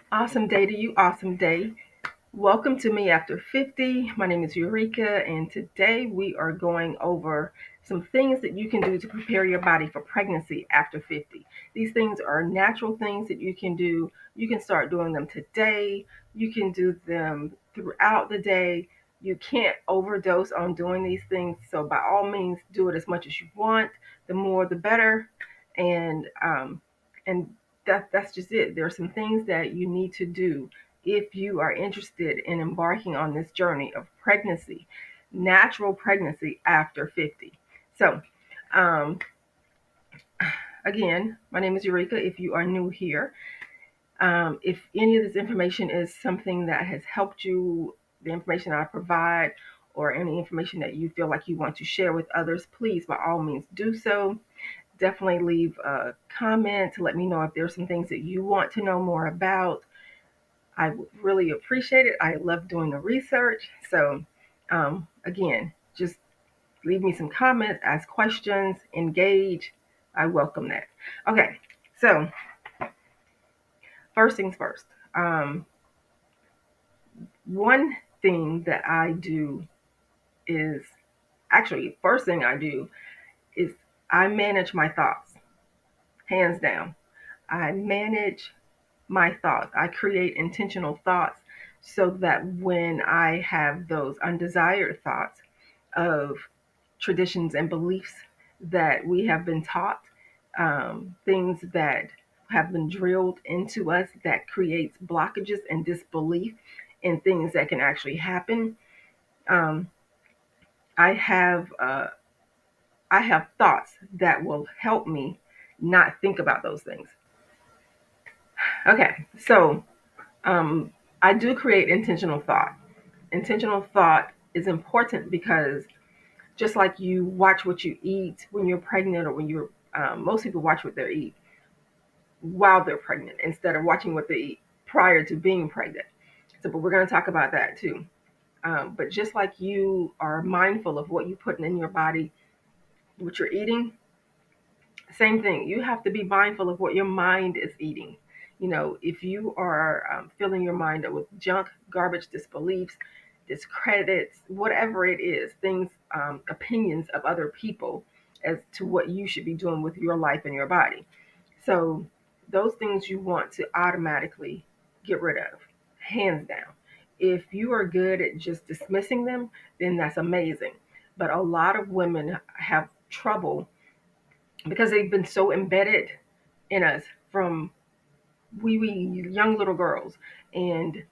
Awesome day to you, awesome day. Welcome to Me After 50. My name is Eureka, and today we are going over some things that you can do to prepare your body for pregnancy after 50. These things are natural things that you can do. You can start doing them today, you can do them throughout the day. You can't overdose on doing these things, so by all means, do it as much as you want. The more, the better. And that's just it. There are some things that you need to do if you are interested in embarking on this journey of pregnancy, natural pregnancy after 50. So, um, again, my name is Eureka. If you are new here, if any of this information is something that has helped you, the information I provide, or any information that you feel like you want to share with others, please, by all means, do so. Definitely leave a comment to let me know if there's some things that you want to know more about. I would really appreciate it. I love doing the research. So, again, just leave me some comments, ask questions, engage. I welcome that. Okay, so first things first. Um, One thing that I do is actually, first thing I do is I manage my thoughts, hands down. I manage my thoughts. I create intentional thoughts so that when I have those undesired thoughts of traditions and beliefs that we have been taught, things that have been drilled into us that creates blockages and disbelief in things that can actually happen. Um, I have I have thoughts that will help me not think about those things. Okay, so I do create intentional thought. Intentional thought is important because just like you watch what you eat when you're pregnant, or when you're most people watch what they eat while they're pregnant instead of watching what they eat prior to being pregnant. So, but we're going to talk about that too. But just like you are mindful of what you put in your body, what you're eating, same thing. You have to be mindful of what your mind is eating. You know, if you are filling your mind up with junk, garbage, disbeliefs, discredits, whatever it is, things, opinions of other people as to what you should be doing with your life and your body. So, those things you want to automatically get rid of, hands down. If you are good at just dismissing them, then that's amazing. But a lot of women have trouble because they've been so embedded in us from wee young little girls. And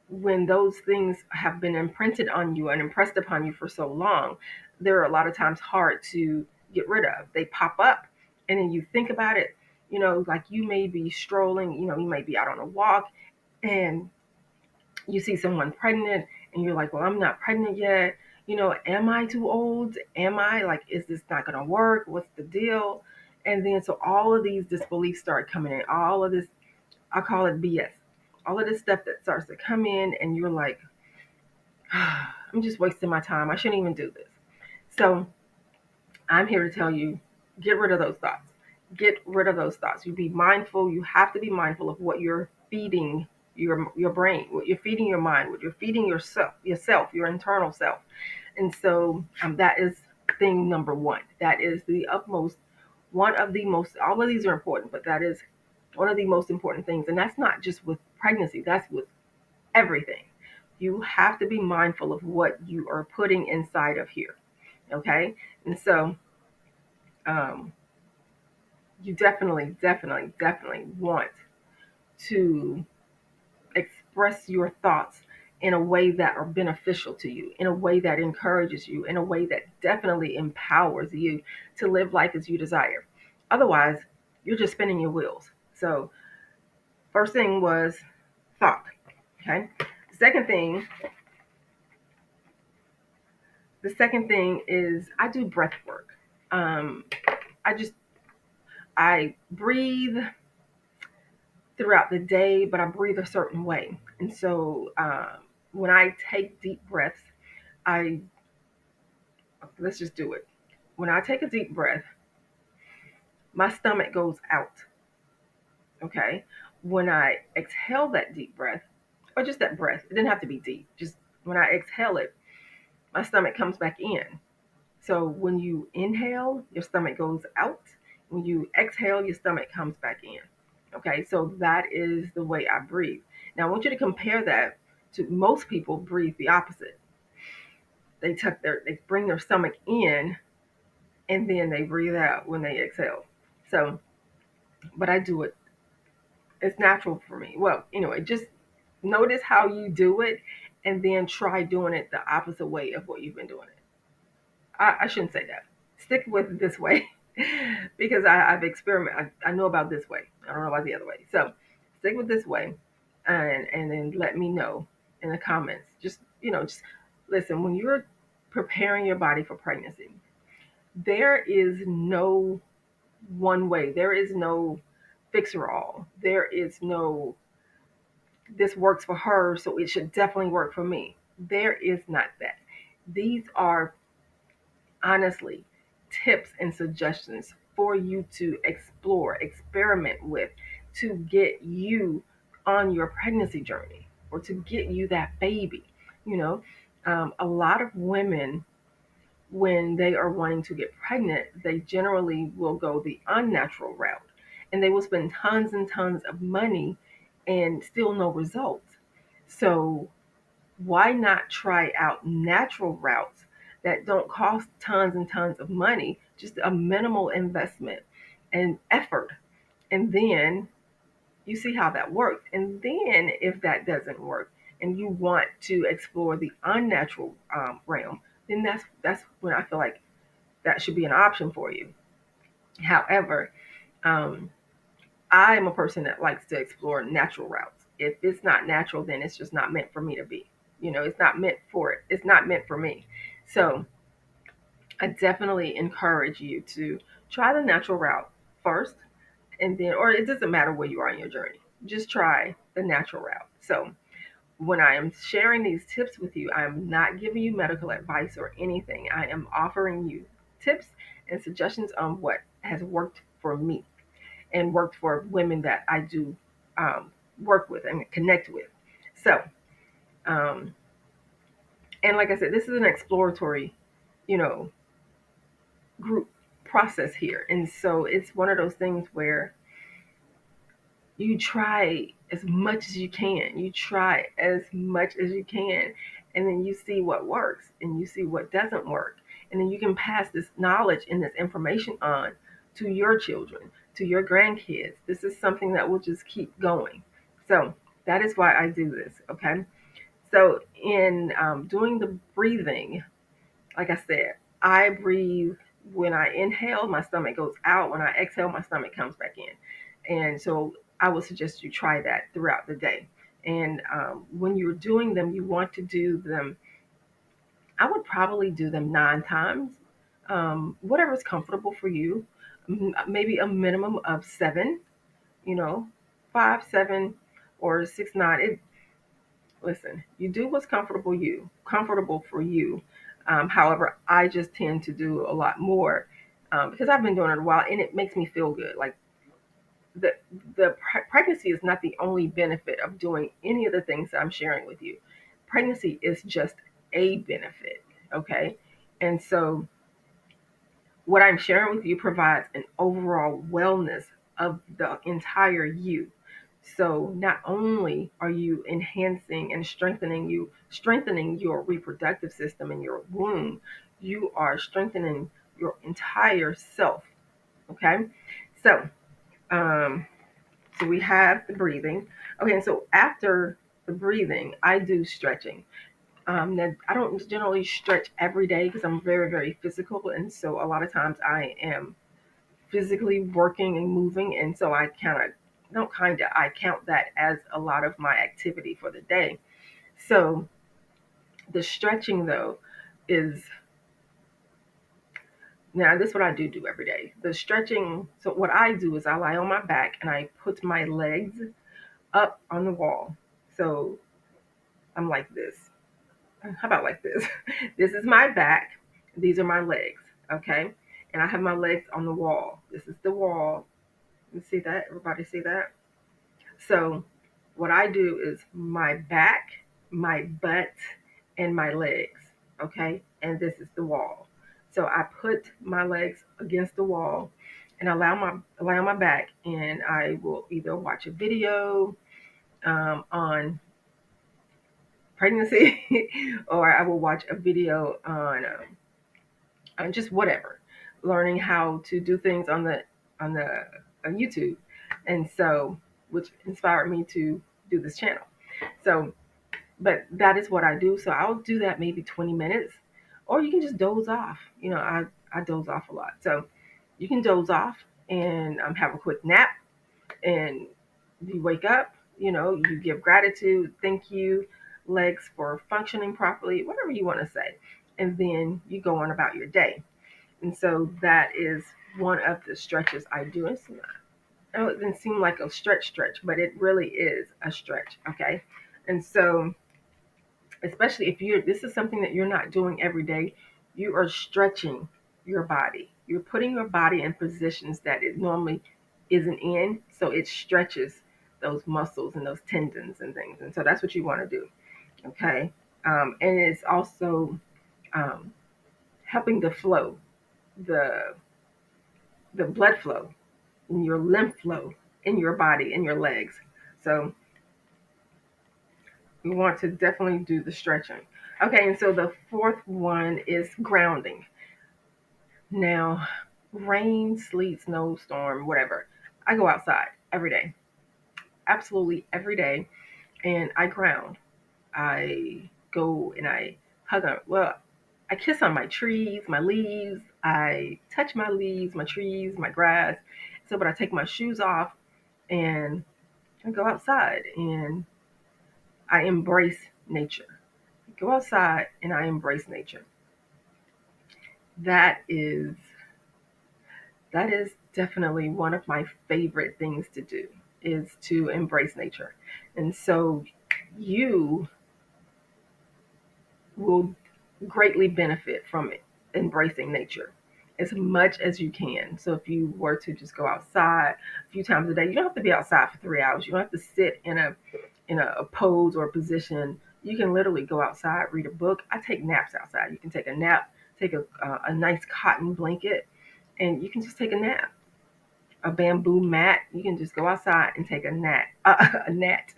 when those things have been imprinted on you and impressed upon you for so long, they're a lot of times hard to get rid of. They pop up, and then you think about it, like you may be strolling, you may be out on a walk, and you see someone pregnant, and you're like, well, I'm not pregnant yet. Am I too old? Am I like, is this not going to work? What's the deal? And then so all of these disbeliefs start coming in, all of this, I call it BS, all of this stuff that starts to come in, and you're like, I'm just wasting my time. I shouldn't even do this. So I'm here to tell you, get rid of those thoughts. Get rid of those thoughts. You be mindful. You have to be mindful of what you're feeding your brain, what you're feeding your mind, what you're feeding yourself, your internal self. And so that is thing number one. That is the utmost, one of the most. All of these are important, but that is one of the most important things. And that's not just with pregnancy. That's with everything. You have to be mindful of what you are putting inside of here. Okay, and so um, you definitely want to express your thoughts in a way that are beneficial to you, in a way that encourages you, in a way that definitely empowers you to live life as you desire. Otherwise, you're just spinning your wheels. So, first thing was thought. Okay. The second thing, the second thing is I do breath work. Um, I just I breathe throughout the day, but I breathe a certain way. And so when I take deep breaths, I let's just do it. When I take a deep breath, my stomach goes out. Okay. When I exhale that deep breath, or just that breath, it didn't have to be deep. Just when I exhale it, my stomach comes back in. So when you inhale, your stomach goes out. When you exhale, your stomach comes back in. Okay, so that is the way I breathe. Now I want you to compare that to most people breathe the opposite. They bring their stomach in and then they breathe out when they exhale. So, but I do it. It's natural for me. Well, anyway, just notice how you do it and then try doing it the opposite way of what you've been doing it. I shouldn't say that. Stick with this way because I've experimented. I know about this way. I don't know about the other way. So stick with this way, and then let me know in the comments. Just listen. When you're preparing your body for pregnancy, there is no one way. There is no fixer all. There is no this works for her, so it should definitely work for me. There is not that. These are honestly tips and suggestions for you to explore, experiment with to get you on your pregnancy journey or to get you that baby. You know, a lot of women, when they are wanting to get pregnant, they generally will go the unnatural route and they will spend tons and tons of money and still no results. So why not try out natural routes that don't cost tons and tons of money, just a minimal investment and effort? And then you see how that works. And then if that doesn't work and you want to explore the unnatural realm, then that's when I feel like that should be an option for you. However, um, I am a person that likes to explore natural routes. If it's not natural, then it's just not meant for me to be. It's not meant for it. It's not meant for me. So I definitely encourage you to try the natural route first, and then, or it doesn't matter where you are in your journey, just try the natural route. So when I am sharing these tips with you, I am not giving you medical advice or anything. I am offering you tips and suggestions on what has worked for me and worked for women that I do work with and connect with. So, um, and like I said, this is an exploratory, you know, group process here. And so it's one of those things where you try as much as you can. You try as much as you can. And then you see what works and you see what doesn't work. And then you can pass this knowledge and this information on to your children, to your grandkids. This is something that will just keep going. So that is why I do this. Okay. So in doing the breathing, like I said, I breathe when I inhale, my stomach goes out. When I exhale, my stomach comes back in. And so I would suggest you try that throughout the day. And when you're doing them, you want to do them, I would probably do them 9 times, whatever's comfortable for you. Maybe a minimum of seven, you know, 5, 7, or 6, 9. Listen, you do what's comfortable for you. However, I just tend to do a lot more because I've been doing it a while, and it makes me feel good. Like the pregnancy is not the only benefit of doing any of the things that I'm sharing with you. Pregnancy is just a benefit, okay? And so what I'm sharing with you provides an overall wellness of the entire you. So not only are you enhancing and strengthening your reproductive system in your womb, you are strengthening your entire self. Okay, so um, so we have the breathing. Okay, and so after the breathing, I do stretching. Now, I don't generally stretch every day because I'm very, very physical, and so a lot of times I am physically working and moving, and so I kind of don't kind of I count that as a lot of my activity for the day. So the stretching though is now this is what I do every day. The stretching. So what I do is I lie on my back and I put my legs up on the wall. So I'm like this. How about like this? This is my back. These are my legs. Okay. And I have my legs on the wall. This is the wall. You see that? Everybody see that? So what I do is my back, my butt, and my legs. Okay, and this is the wall. So I put my legs against the wall and allow my back, and I will either watch a video on pregnancy, or I will watch a video on just whatever, learning how to do things on the on YouTube, and so which inspired me to do this channel. So, but that is what I do. So I'll do that maybe 20 minutes, or you can just doze off. I doze off a lot, so you can doze off and have a quick nap, and you wake up. You give gratitude, thank you, legs for functioning properly, whatever you want to say, and then you go on about your day. And so that is one of the stretches I do. Oh, it doesn't seem like a stretch, but it really is a stretch. Okay. And so, especially if this is something that you're not doing every day, you are stretching your body. You're putting your body in positions that it normally isn't in. So it stretches those muscles and those tendons and things. And so that's what you want to do. Okay. And it's also um, helping the flow, the the blood flow and your lymph flow in your body, in your legs. So you want to definitely do the stretching. Okay, and so the fourth one is grounding. Now, rain, sleet, snowstorm, whatever. I go outside every day, absolutely every day, and I ground. I go and I hug on, well, I kiss on my trees, my leaves. I touch my leaves, my trees, my grass. So, but I take my shoes off and I go outside and I embrace nature. I go outside and I embrace nature. That is that is definitely one of my favorite things to do is to embrace nature. And so you will greatly benefit from it, embracing nature as much as you can. So if you were to just go outside a few times a day, you don't have to be outside for 3 hours. You don't have to sit in a pose or position. You can literally go outside, read a book. I take naps outside. You can take a nap, take a nice cotton blanket, and you can just take a nap. A bamboo mat. You can just go outside and take a nap. A nap.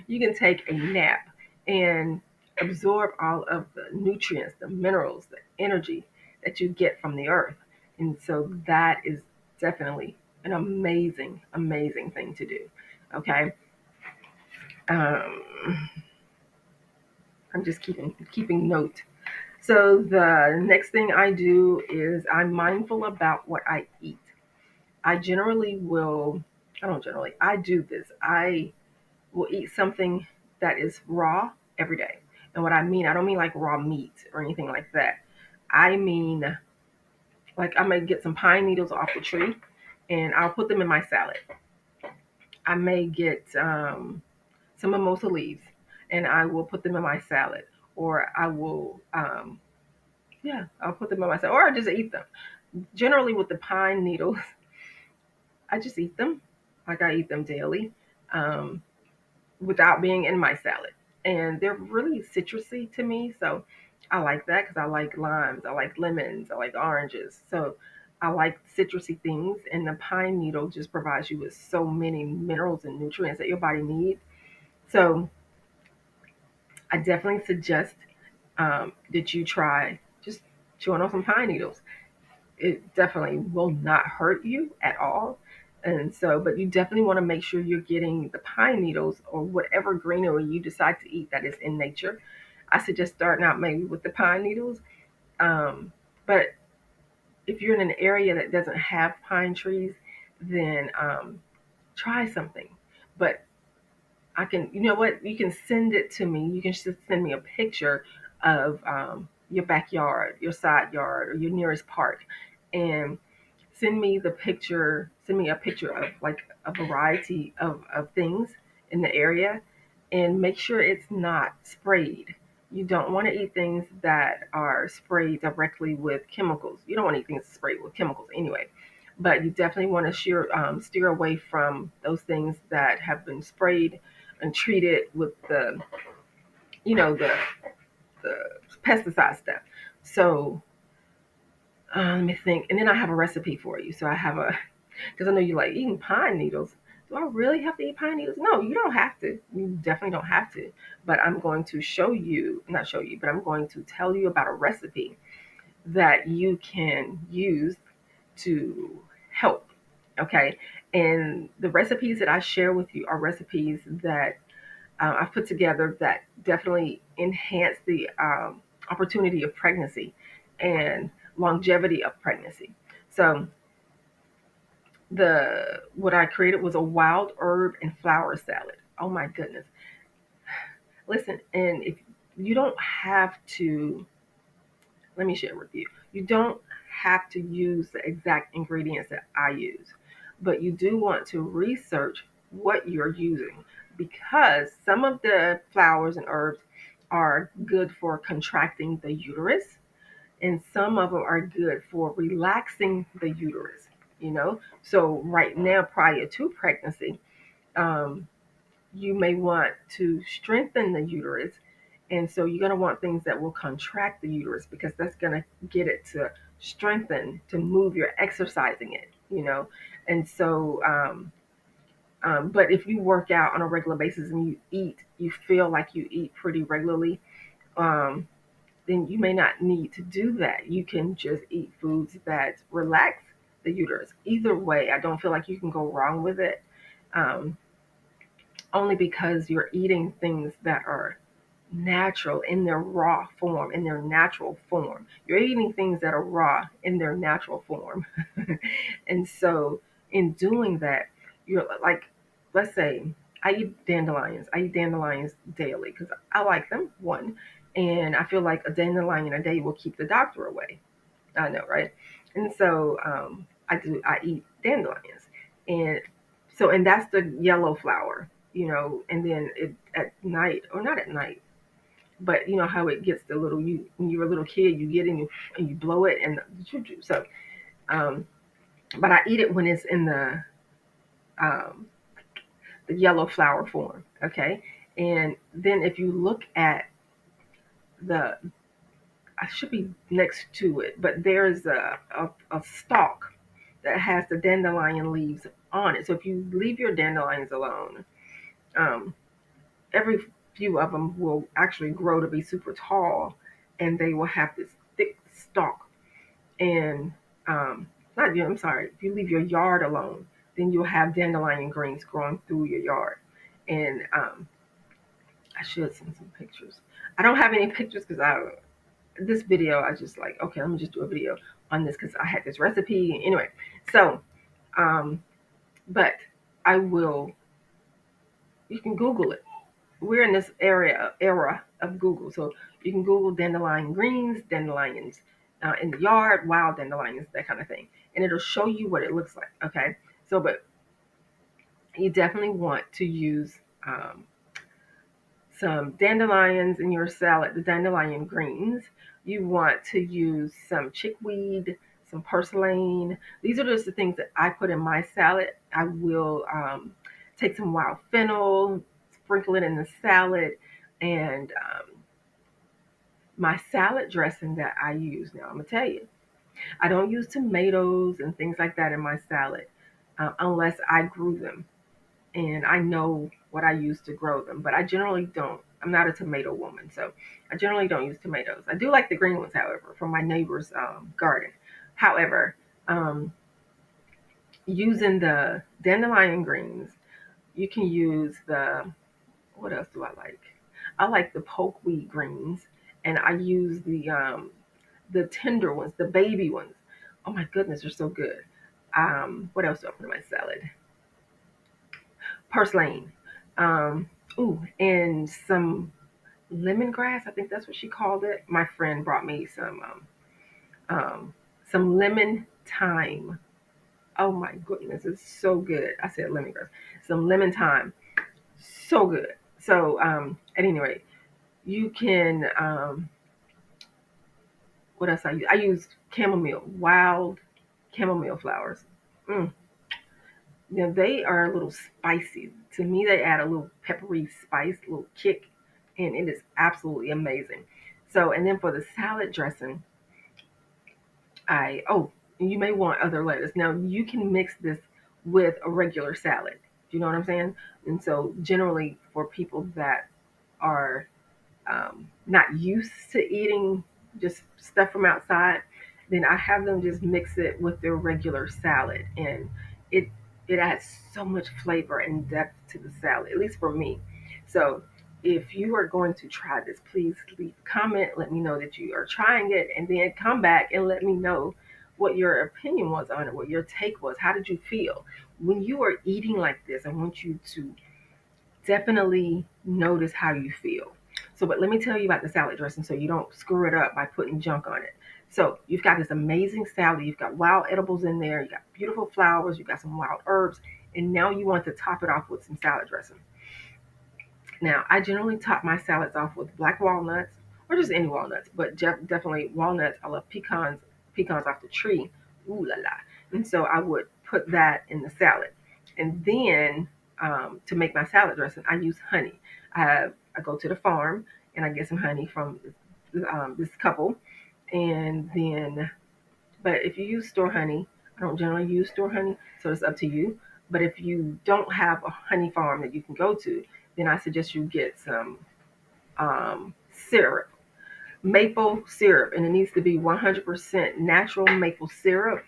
You can take a nap and absorb all of the nutrients, the minerals, the energy that you get from the earth. And so that is definitely an amazing, amazing thing to do. Okay. Um, I'm just keeping note. So the next thing I do is I'm mindful about what I eat. I generally will, I don't generally, I do this. I will eat something that is raw every day. And what I mean, I don't mean like raw meat or anything like that. I mean, like I may get some pine needles off the tree and I'll put them in my salad. I may get some mimosa leaves and I will put them in my salad. Or I will, yeah, I'll put them in my salad. Or I just eat them. Generally, with the pine needles, I just eat them. Like I eat them daily. Um, without being in my salad. And they're really citrusy to me. So I like that because I like limes, I like lemons, I like oranges. So I like citrusy things. And the pine needle just provides you with so many minerals and nutrients that your body needs. So I definitely suggest that you try just chewing on some pine needles. It definitely will not hurt you at all. And so, but you definitely want to make sure you're getting the pine needles or whatever greenery you decide to eat that is in nature. I suggest starting out maybe with the pine needles. But if you're in an area that doesn't have pine trees, then try something. But I can, you know what? You can send it to me. You can just send me a picture of your backyard, your side yard, or your nearest park, and send me a picture of like a variety of things in the area and make sure it's not sprayed. You don't want to eat things that are sprayed directly with chemicals. You don't want to eat things sprayed with chemicals anyway. but you definitely want to steer away from those things that have been sprayed and treated with the pesticide stuff. So let me think. And then I have a recipe for you. So I have a, because I know you like eating pine needles. Do I really have to eat pine needles? No, you don't have to. You definitely don't have to. But I'm going to show you, not show you, but I'm going to tell you about a recipe that you can use to help. Okay. And the recipes that I share with you are recipes that I've put together that definitely enhance the opportunity of pregnancy and longevity of pregnancy. So the what I created was a wild herb and flower salad. Oh my goodness. Listen, and if you don't have to, let me share with you. You don't have to use the exact ingredients that I use, but you do want to research what you're using because some of the flowers and herbs are good for contracting the uterus, and some of them are good for relaxing the uterus. So right now, prior to pregnancy, um, you may want to strengthen the uterus. And so you're going to want things that will contract the uterus because that's going to get it to strengthen, to move. You're exercising it. And so, but if you work out on a regular basis and you feel like you eat pretty regularly, um, then you may not need to do that. You can just eat foods that relax the uterus. Either way, I don't feel like you can go wrong with it. Um, Only because you're eating things that are natural in their raw form, in their natural form. You're eating things that are raw in their natural form. And so, in doing that, you're like, let's say, I eat dandelions. I eat dandelions daily because I like them, one. And I feel like a dandelion a day will keep the doctor away. I know, right? And so I eat dandelions. And and that's the yellow flower. And then at night, or not at night, but you know how it gets the little, when you're a little kid, you get in and you blow it and so, um, but I eat it when it's in um, the yellow flower form. Okay. And then if you look at the, I should be next to it, but there's a stalk that has the dandelion leaves on it. So if you leave your dandelions alone, um, every few of them will actually grow to be super tall, and they will have this thick stalk. And not you, I'm sorry, if you leave your yard alone, then you'll have dandelion greens growing through your yard. And I should send some pictures. I don't have any pictures because this video, I just like, okay, let me just do a video on this because I had this recipe. Anyway, so, um, but I will, you can Google it. We're in this era of Google. So you can Google dandelion greens, dandelions in the yard, wild dandelions, that kind of thing. And it'll show you what it looks like. Okay. So, but you definitely want to use some dandelions in your salad, the dandelion greens. You want to use some chickweed, some purslane. These are just the things that I put in my salad. I will take some wild fennel, sprinkle it in the salad, and my salad dressing that I use. Now, I'm going to tell you, I don't use tomatoes and things like that in my salad unless I grew them and I know what I use to grow them. But I generally don't. I'm not a tomato woman, so I generally don't use tomatoes. I do like the green ones, however, from my neighbor's garden. However, um, using the dandelion greens, you can use what else do I like? I like the pokeweed greens, and I use the tender ones, the baby ones. Oh my goodness, they're so good. What else do I put in my salad? Purslane. Um, ooh, and some lemongrass. I think that's what she called it. My friend brought me some lemon thyme. Oh my goodness, it's so good. I said lemongrass. Some lemon thyme, so good. So at any rate, you can. What else I use? I use chamomile, wild chamomile flowers. Mm. Now they are a little spicy. To me, they add a little peppery spice, a little kick, and it is absolutely amazing. So, and then for the salad dressing, you may want other lettuce. Now you can mix this with a regular salad. Do you know what I'm saying? And so generally for people that are not used to eating just stuff from outside, then I have them just mix it with their regular salad, and it it adds so much flavor and depth to the salad, at least for me. So if you are going to try this, please leave a comment, let me know that you are trying it, and then come back and let me know what your opinion was on it, what your take was. How did you feel when you are eating like this? I want you to definitely notice how you feel. So, but let me tell you about the salad dressing so you don't screw it up by putting junk on it. So, you've got this amazing salad. You've got wild edibles in there. You got beautiful flowers. You got some wild herbs, and now you want to top it off with some salad dressing. Now, I generally top my salads off with black walnuts or just any walnuts, but definitely walnuts. I love pecans off the tree. Ooh la la. And so I would put that in the salad. And then to make my salad dressing, I use honey. I go to the farm and I get some honey from this couple. And then, but if you use store honey, I don't generally use store honey, so it's up to you. But if you don't have a honey farm that you can go to, then I suggest you get some syrup, maple syrup, and it needs to be 100% natural maple syrup.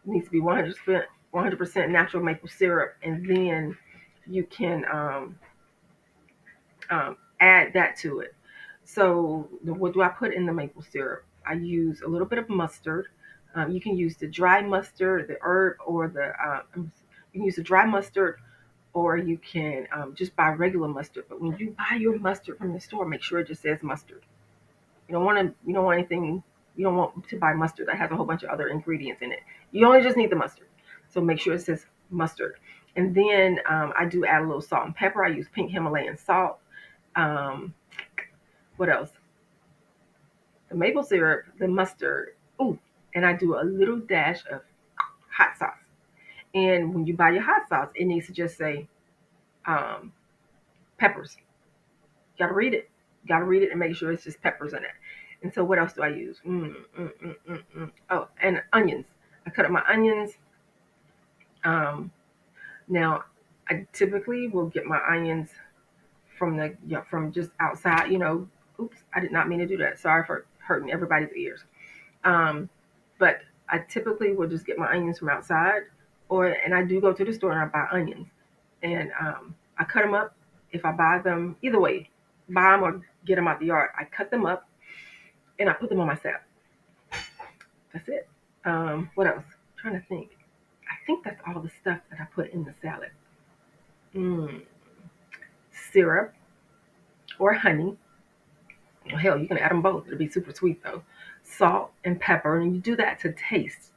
It needs to be 100% natural maple syrup, and then you can add that to it. So, what do I put in the maple syrup? I use a little bit of mustard. You can use the dry mustard, the herb, or you can use the dry mustard, or you can just buy regular mustard. But when you buy your mustard from the store, make sure it just says mustard. You don't want anything. You don't want to buy mustard that has a whole bunch of other ingredients in it. You only just need the mustard. So make sure it says mustard. And then I do add a little salt and pepper. I use pink Himalayan salt. Um, what else? The maple syrup, the mustard. Ooh, and I do a little dash of hot sauce. And when you buy your hot sauce, it needs to just say um, peppers. You gotta read it. You gotta read it and make sure it's just peppers in it. And so what else do I use? Oh, and onions. I cut up my onions. Um, Now, I typically will get my onions from just outside. Oops, I did not mean to do that. Sorry for hurting everybody's ears. Um, but I typically will just get my onions from outside, and I do go to the store and I buy onions, and I cut them up. If I buy them, either way, buy them or get them out the yard, I cut them up and I put them on my salad. That's it. What else? I'm trying to think. I think that's all the stuff that I put in the salad. Mm, Syrup or honey. Hell, you can add them both. It'll be super sweet though. Salt and pepper, and you do that to taste.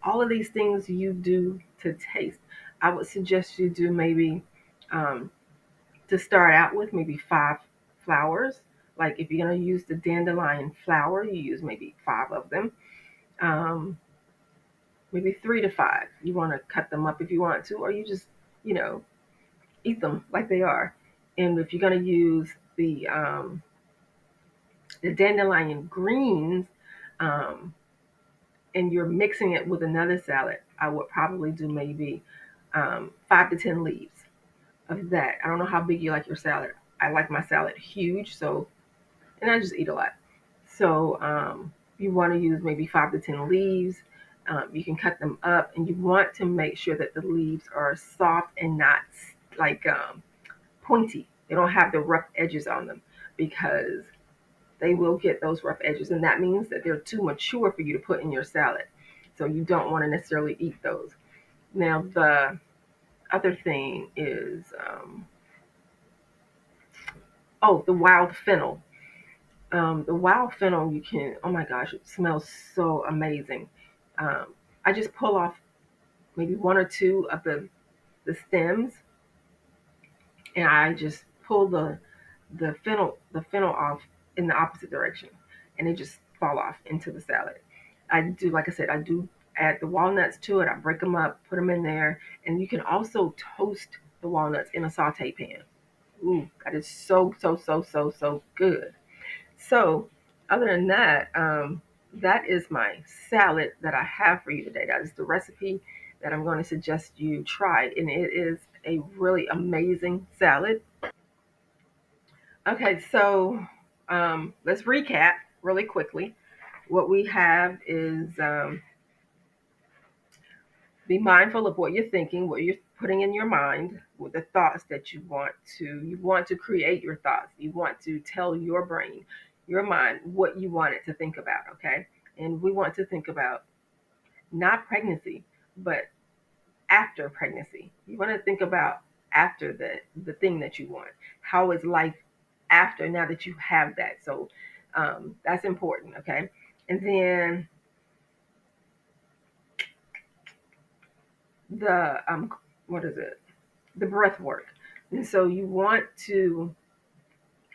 All of these things you do to taste. I would suggest you do maybe um, to start out with maybe 5 flowers. Like if you're gonna use the dandelion flower, you use maybe 5 of them. Um, Maybe 3 to 5. You want to cut them up if you want to, or you just you know eat them like they are. And if you're gonna use the dandelion greens, um, and you're mixing it with another salad, I would probably do maybe 5 to 10 leaves of that. I don't know how big you like your salad. I like my salad huge, so and I just eat a lot. So you want to use maybe 5 to 10 leaves. You can cut them up, and you want to make sure that the leaves are soft and not like pointy. They don't have the rough edges on them because they will get those rough edges, and that means that they're too mature for you to put in your salad. So you don't want to necessarily eat those. Now the other thing is, the wild fennel. The wild fennel, you can, oh my gosh, it smells so amazing. I just pull off maybe 1 or 2 of the stems, and I just pull the fennel off in the opposite direction, and they just fall off into the salad. I do, like I said, I do add the walnuts to it. I break them up, put them in there, and you can also toast the walnuts in a saute pan. Ooh, that is so so so so so good. So, other than that, that is my salad that I have for you today. That is the recipe that I'm going to suggest you try, and it is a really amazing salad. Okay, so let's recap really quickly. What we have is be mindful of what you're thinking, what you're putting in your mind, with the thoughts that you want to create your thoughts. You want to tell your brain, your mind, what you want it to think about, okay? And we want to think about not pregnancy, but after pregnancy. You want to think about after the thing that you want. How is life after, now that you have that? So that's important, okay? And then the what is it? The breath work. And so you want to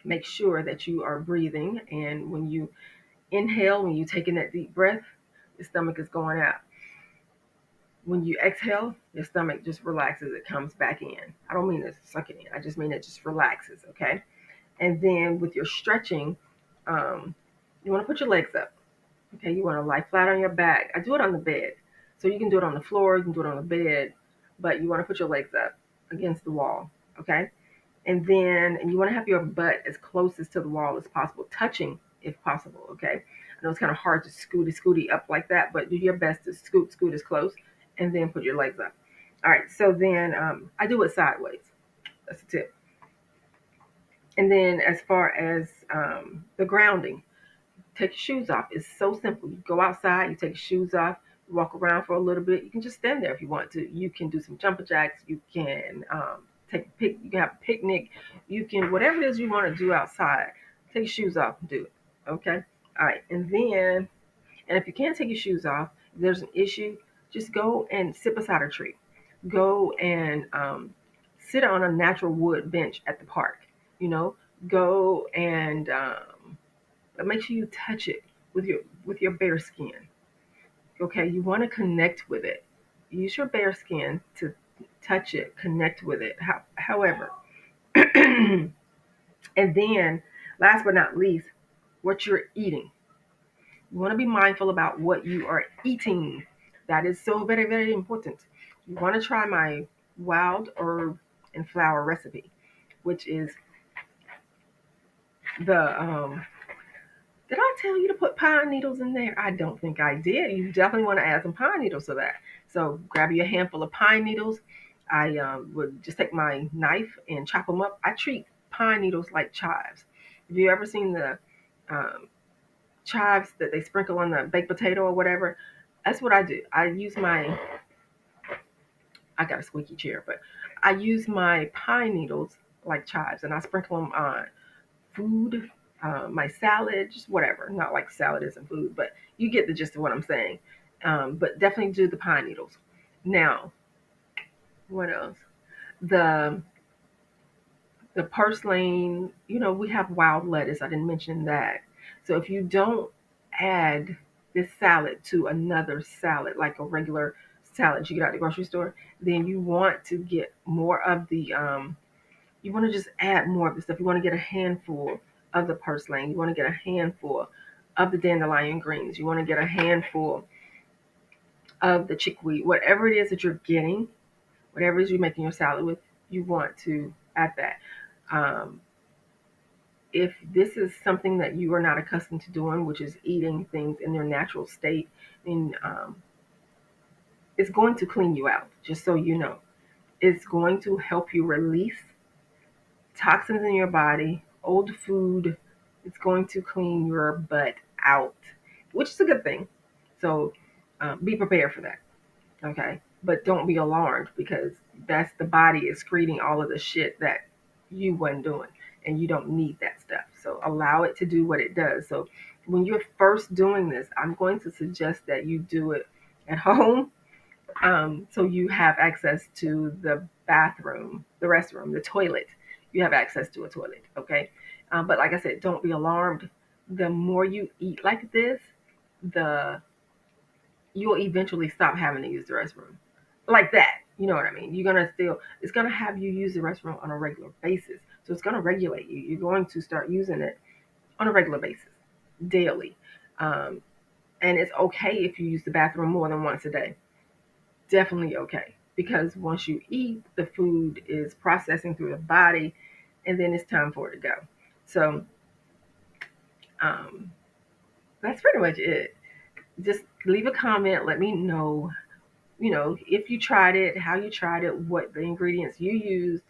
make sure that you are breathing, and when you inhale, when you take in that deep breath, your stomach is going out. When you exhale, your stomach just relaxes, it comes back in. I don't mean to suck it in, I just mean it just relaxes, okay? And then with your stretching, you want to put your legs up. Okay, you want to lie flat on your back. I do it on the bed. So you can do it on the floor, you can do it on the bed, but you want to put your legs up against the wall. Okay? And you want to have your butt as closest to the wall as possible, touching if possible. Okay? I know it's kind of hard to scooty up like that, but do your best to scoot as close, and then put your legs up. All right, so then I do it sideways. That's a tip. And then as far as the grounding, take your shoes off. It's so simple. You go outside, you take your shoes off, you walk around for a little bit. You can just stand there if you want to. You can do some jumper jacks. You can you can have a picnic. You can, whatever it is you want to do outside, take your shoes off and do it. Okay. All right. And if you can't take your shoes off, if there's an issue, just go and sit beside a tree. Go and sit on a natural wood bench at the park. You know, go and but make sure you touch it with your bare skin. Okay, you want to connect with it. Use your bare skin to touch it, connect with it. However, and then last but not least, what you're eating. You want to be mindful about what you are eating. That is so very, very important. You want to try my wild herb and flower recipe, which is the did I tell you to put pine needles in there? I don't think I did. You definitely want to add some pine needles to that. So grab you a handful of pine needles. I would just take my knife and chop them up. I treat pine needles like chives. Have you ever seen the um, chives that they sprinkle on the baked potato or whatever? That's what I do. I got a squeaky chair, but I use my pine needles like chives, and I sprinkle them on food, my salad, just whatever. Not like salad isn't food, but you get the gist of what I'm saying. But definitely do the pine needles. Now, what else? The the purslane. You know, we have wild lettuce. I didn't mention that. So if you don't add this salad to another salad, like a regular salad you get out the grocery store, then you want to get more of the you want to just add more of the stuff. You want to get a handful of the purslane. You want to get a handful of the dandelion greens. You want to get a handful of the chickweed. Whatever it is that you're getting, whatever it is you're making your salad with, you want to add that. Um, if this is something that you are not accustomed to doing, which is eating things in their natural state, then it's going to clean you out, just so you know. It's going to help you release toxins in your body, old food. It's going to clean your butt out, which is a good thing. So be prepared for that, okay? But don't be alarmed, because that's the body excreting all of the shit that you wasn't doing, and you don't need that stuff. So allow it to do what it does. So when you're first doing this, I'm going to suggest that you do it at home, so you have access to the bathroom, the restroom, the toilet. You have access to a toilet, okay? But like I said, don't be alarmed. The more you eat like this, the you'll eventually stop having to use the restroom like that. You know what I mean? You're gonna still, it's gonna have you use the restroom on a regular basis. So it's gonna regulate you. You're going to start using it on a regular basis, daily. Um, and it's okay if you use the bathroom more than once a day. Definitely okay. Because once you eat, the food is processing through the body and then it's time for it to go. So um, that's pretty much it. Just leave a comment. Let me know, if you tried it, how you tried it, what the ingredients you used,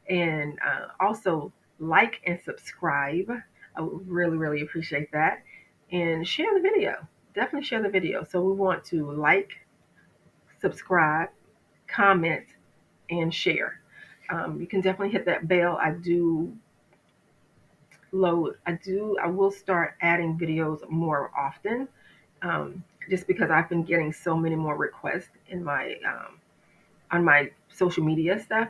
and also like and subscribe. I would really, really appreciate that. And share the video. Definitely share the video. So we want to like, subscribe, comment, and share. You can definitely hit that bell. I will start adding videos more often, just because I've been getting so many more requests in my on my social media stuff,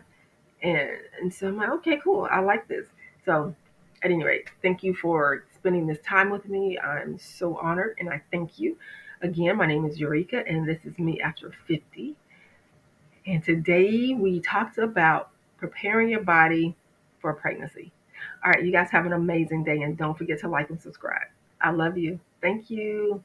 and so I'm like, okay, cool, I like this. So, at any rate, thank you for spending this time with me. I'm so honored, and I thank you. Again, my name is Eureka, and this is me after 50. And today we talked about preparing your body for pregnancy. All right, you guys have an amazing day, and don't forget to like and subscribe. I love you. Thank you.